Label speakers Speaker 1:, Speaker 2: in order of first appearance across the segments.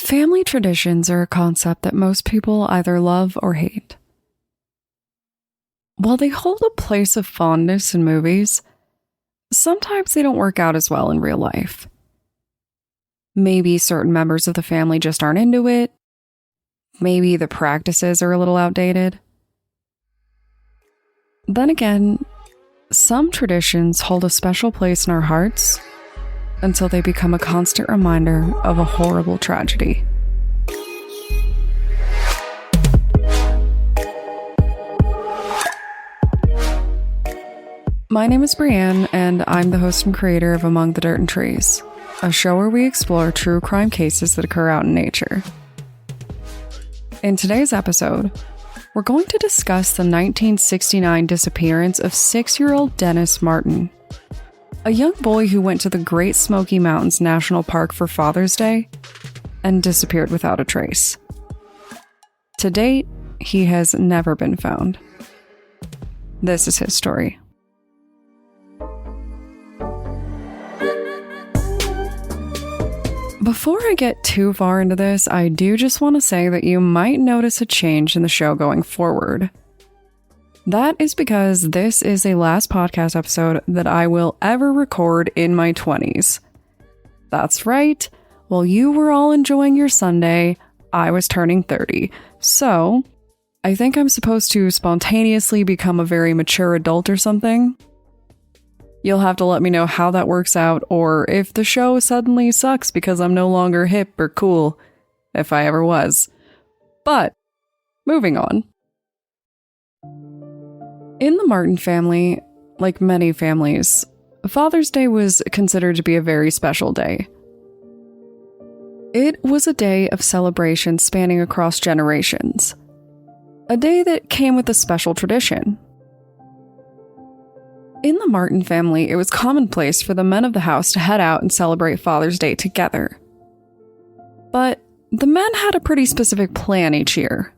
Speaker 1: Family traditions are a concept that most people either love or hate. While they hold a place of fondness in movies, sometimes they don't work out as well in real life. Maybe certain members of the family just aren't into it. Maybe the practices are a little outdated. Then again, some traditions hold a special place in our hearts until they become a constant reminder of a horrible tragedy. My name is Brienne, and I'm the host and creator of Among the Dirt and Trees, a show where we explore true crime cases that occur out in nature. In today's episode, we're going to discuss the 1969 disappearance of 6-year-old Dennis Martin, a young boy who went to the Great Smoky Mountains National Park for Father's Day and disappeared without a trace. To date, he has never been found. This is his story. Before I get too far into this, I do just want to say that you might notice a change in the show going forward. That is because this is a last podcast episode that I will ever record in my 20s. That's right, while you were all enjoying your Sunday, I was turning 30. So, I think I'm supposed to spontaneously become a very mature adult or something. You'll have to let me know how that works out, or if the show suddenly sucks because I'm no longer hip or cool, if I ever was. But, moving on. In the Martin family, like many families, Father's Day was considered to be a very special day. It was a day of celebration spanning across generations. A day that came with a special tradition. In the Martin family, it was commonplace for the men of the house to head out and celebrate Father's Day together. But the men had a pretty specific plan each year.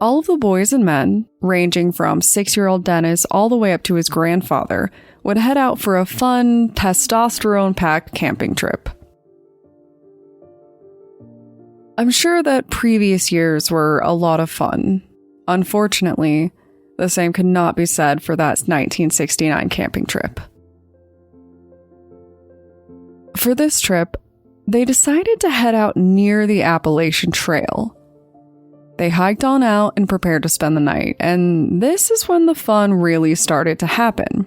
Speaker 1: All of the boys and men, ranging from 6-year-old Dennis all the way up to his grandfather, would head out for a fun, testosterone-packed camping trip. I'm sure that previous years were a lot of fun. Unfortunately, the same could not be said for that 1969 camping trip. For this trip, they decided to head out near the Appalachian Trail. They hiked on out and prepared to spend the night, and this is when the fun really started to happen.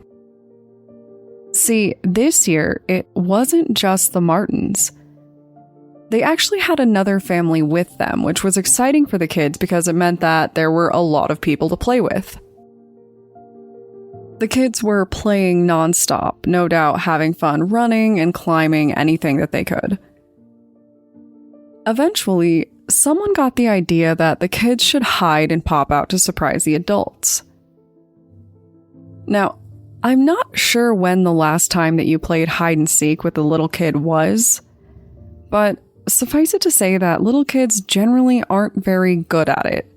Speaker 1: See, this year, it wasn't just the Martins. They actually had another family with them, which was exciting for the kids because it meant that there were a lot of people to play with. The kids were playing nonstop, no doubt having fun running and climbing anything that they could. Eventually, someone got the idea that the kids should hide and pop out to surprise the adults. Now, I'm not sure when the last time that you played hide and seek with a little kid was, but suffice it to say that little kids generally aren't very good at it.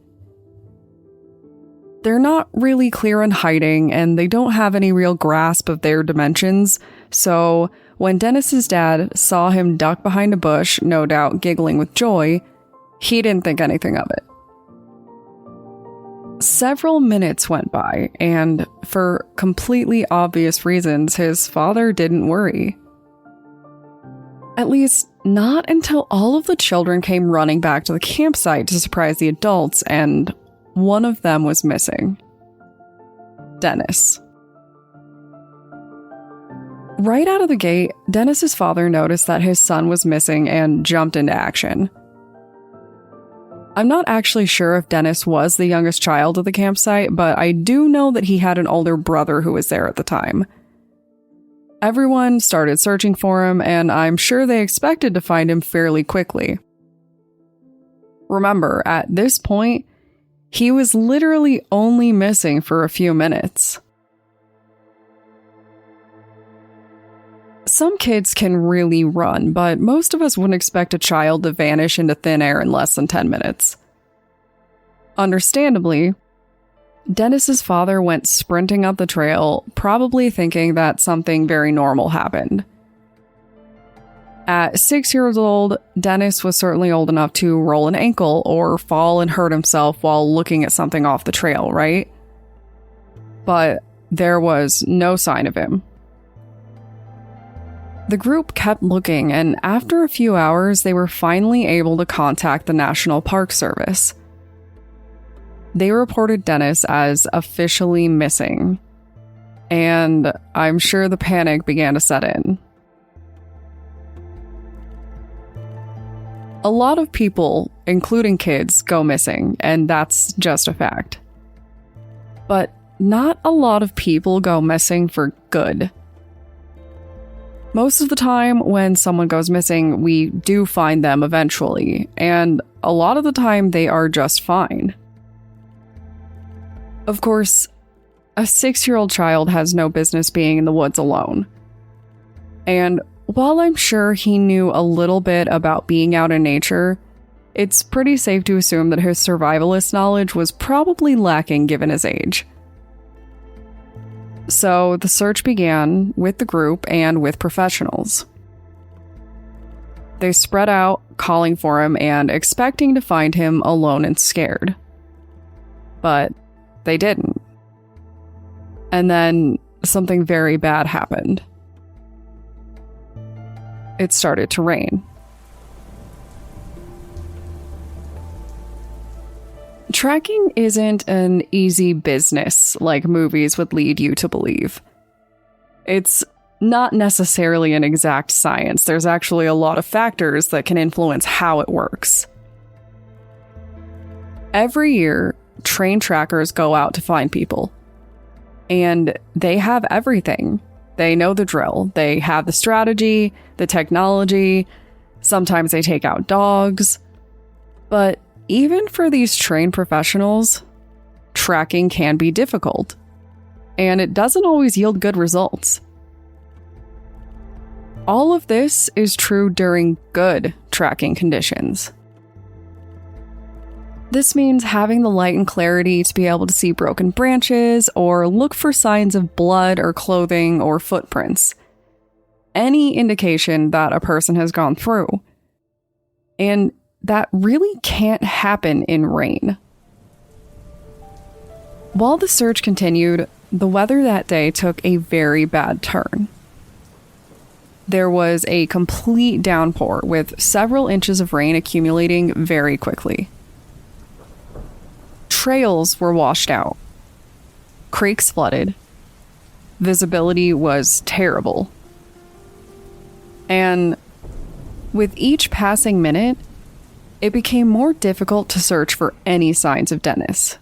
Speaker 1: They're not really clear on hiding, and they don't have any real grasp of their dimensions, so when Dennis's dad saw him duck behind a bush, no doubt giggling with joy, he didn't think anything of it. Several minutes went by, and for completely obvious reasons, his father didn't worry. At least, not until all of the children came running back to the campsite to surprise the adults, and one of them was missing. Dennis. Right out of the gate, Dennis's father noticed that his son was missing and jumped into action. I'm not actually sure if Dennis was the youngest child of the campsite, but I do know that he had an older brother who was there at the time. Everyone started searching for him, and I'm sure they expected to find him fairly quickly. Remember, at this point, he was literally only missing for a few minutes. Some kids can really run, but most of us wouldn't expect a child to vanish into thin air in less than 10 minutes. Understandably, Dennis's father went sprinting up the trail, probably thinking that something very normal happened. At 6 years old, Dennis was certainly old enough to roll an ankle or fall and hurt himself while looking at something off the trail, right? But there was no sign of him. The group kept looking, and after a few hours, they were finally able to contact the National Park Service. They reported Dennis as officially missing, and I'm sure the panic began to set in. A lot of people, including kids, go missing, and that's just a fact. But not a lot of people go missing for good. Most of the time, when someone goes missing, we do find them eventually, and a lot of the time they are just fine. Of course, a 6-year-old child has no business being in the woods alone. And while I'm sure he knew a little bit about being out in nature, it's pretty safe to assume that his survivalist knowledge was probably lacking given his age. So the search began with the group and with professionals. They spread out, calling for him and expecting to find him alone and scared. But they didn't. And then something very bad happened. It started to rain. Tracking isn't an easy business like movies would lead you to believe. It's not necessarily an exact science. There's actually a lot of factors that can influence how it works. Every year, trained trackers go out to find people. And they have everything. They know the drill. They have the strategy, the technology. Sometimes they take out dogs. But even for these trained professionals, tracking can be difficult. And it doesn't always yield good results. All of this is true during good tracking conditions. This means having the light and clarity to be able to see broken branches or look for signs of blood or clothing or footprints. Any indication that a person has gone through. And that really can't happen in rain. While the search continued, the weather that day took a very bad turn. There was a complete downpour with several inches of rain accumulating very quickly. Trails were washed out. Creeks flooded. Visibility was terrible. And with each passing minute, it became more difficult to search for any signs of Dennis.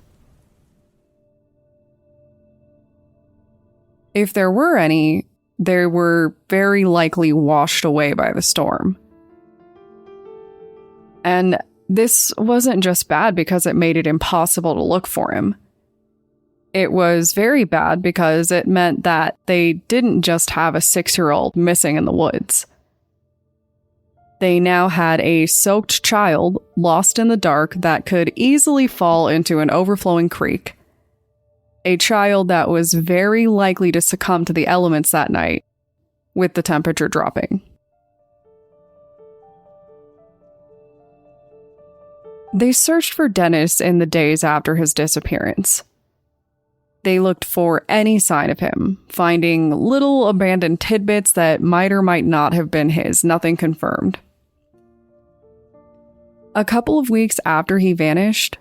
Speaker 1: If there were any, they were very likely washed away by the storm. And this wasn't just bad because it made it impossible to look for him. It was very bad because it meant that they didn't just have a 6-year-old missing in the woods. They now had a soaked child lost in the dark that could easily fall into an overflowing creek. A child that was very likely to succumb to the elements that night, with the temperature dropping. They searched for Dennis in the days after his disappearance. They looked for any sign of him, finding little abandoned tidbits that might or might not have been his, nothing confirmed. A couple of weeks after he vanished,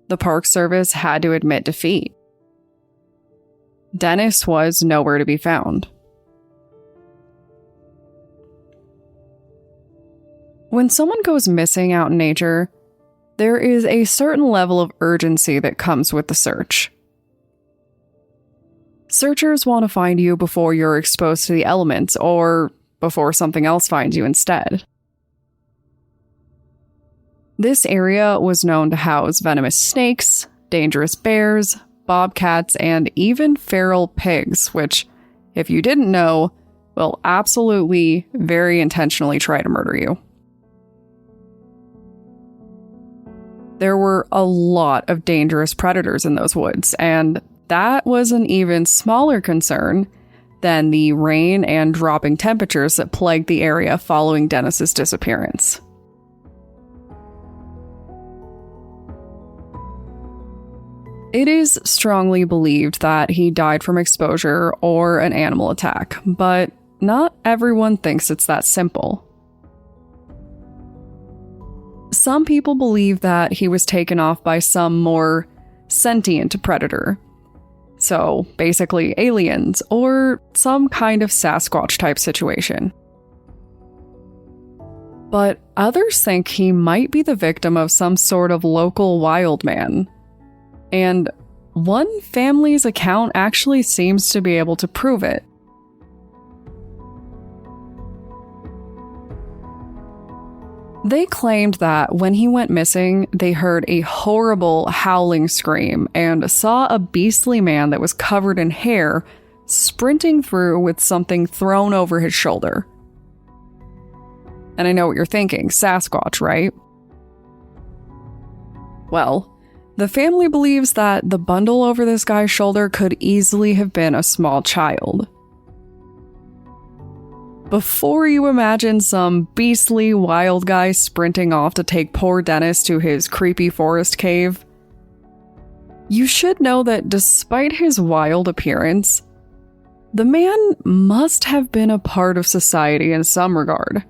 Speaker 1: the Park Service had to admit defeat. Dennis was nowhere to be found. When someone goes missing out in nature, there is a certain level of urgency that comes with the search. Searchers want to find you before you're exposed to the elements or before something else finds you instead. This area was known to house venomous snakes, dangerous bears, bobcats, and even feral pigs, which, if you didn't know, will absolutely, very intentionally try to murder you. There were a lot of dangerous predators in those woods, and that was an even smaller concern than the rain and dropping temperatures that plagued the area following Dennis's disappearance. It is strongly believed that he died from exposure or an animal attack, but not everyone thinks it's that simple. Some people believe that he was taken off by some more sentient predator. So, basically aliens, or some kind of Sasquatch type situation. But others think he might be the victim of some sort of local wild man. And one family's account actually seems to be able to prove it. They claimed that when he went missing, they heard a horrible howling scream and saw a beastly man that was covered in hair sprinting through with something thrown over his shoulder. And I know what you're thinking, Sasquatch, right? Well, the family believes that the bundle over this guy's shoulder could easily have been a small child. Before you imagine some beastly wild guy sprinting off to take poor Dennis to his creepy forest cave, you should know that despite his wild appearance, the man must have been a part of society in some regard.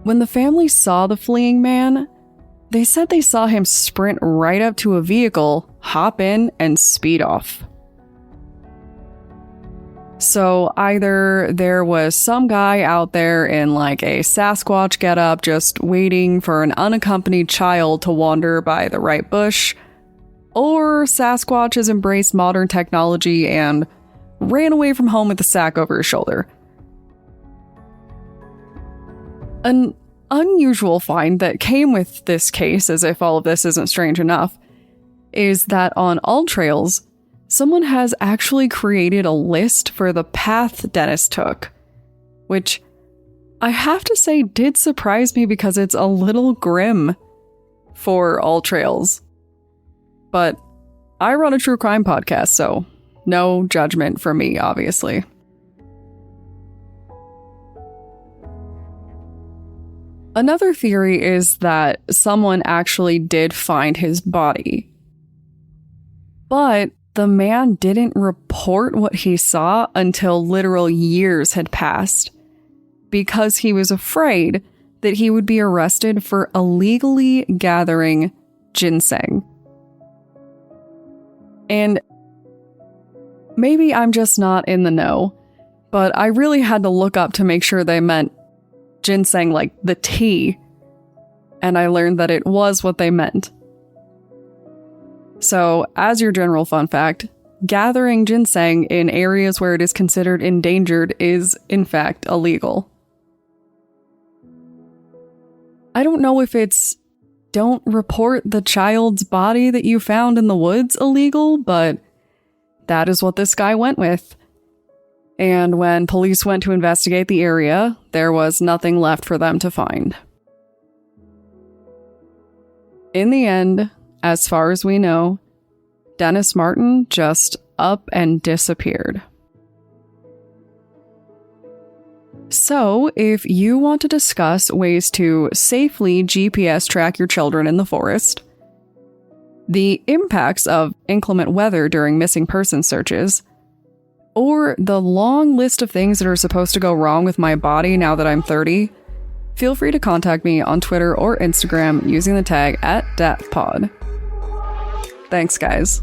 Speaker 1: When the family saw the fleeing man, they said they saw him sprint right up to a vehicle, hop in, and speed off. So either there was some guy out there in like a Sasquatch getup just waiting for an unaccompanied child to wander by the right bush, or Sasquatch has embraced modern technology and ran away from home with a sack over his shoulder. An unusual find that came with this case, as if all of this isn't strange enough, is that on AllTrails, someone has actually created a list for the path Dennis took, which I have to say did surprise me because it's a little grim for AllTrails. But I run a true crime podcast, so no judgment from me, obviously. Another theory is that someone actually did find his body. But the man didn't report what he saw until literal years had passed, because he was afraid that he would be arrested for illegally gathering ginseng. And maybe I'm just not in the know, but I really had to look up to make sure they meant ginseng like the tea, and I learned that it was what they meant. So, as your general fun fact, gathering ginseng in areas where it is considered endangered is, in fact, illegal. I don't know if it's don't report the child's body that you found in the woods illegal, but that is what this guy went with. And when police went to investigate the area, there was nothing left for them to find. In the end, as far as we know, Dennis Martin just up and disappeared. So, if you want to discuss ways to safely GPS track your children in the forest, the impacts of inclement weather during missing person searches, or the long list of things that are supposed to go wrong with my body now that I'm 30, feel free to contact me on Twitter or Instagram using the tag @DathPod. Thanks, guys.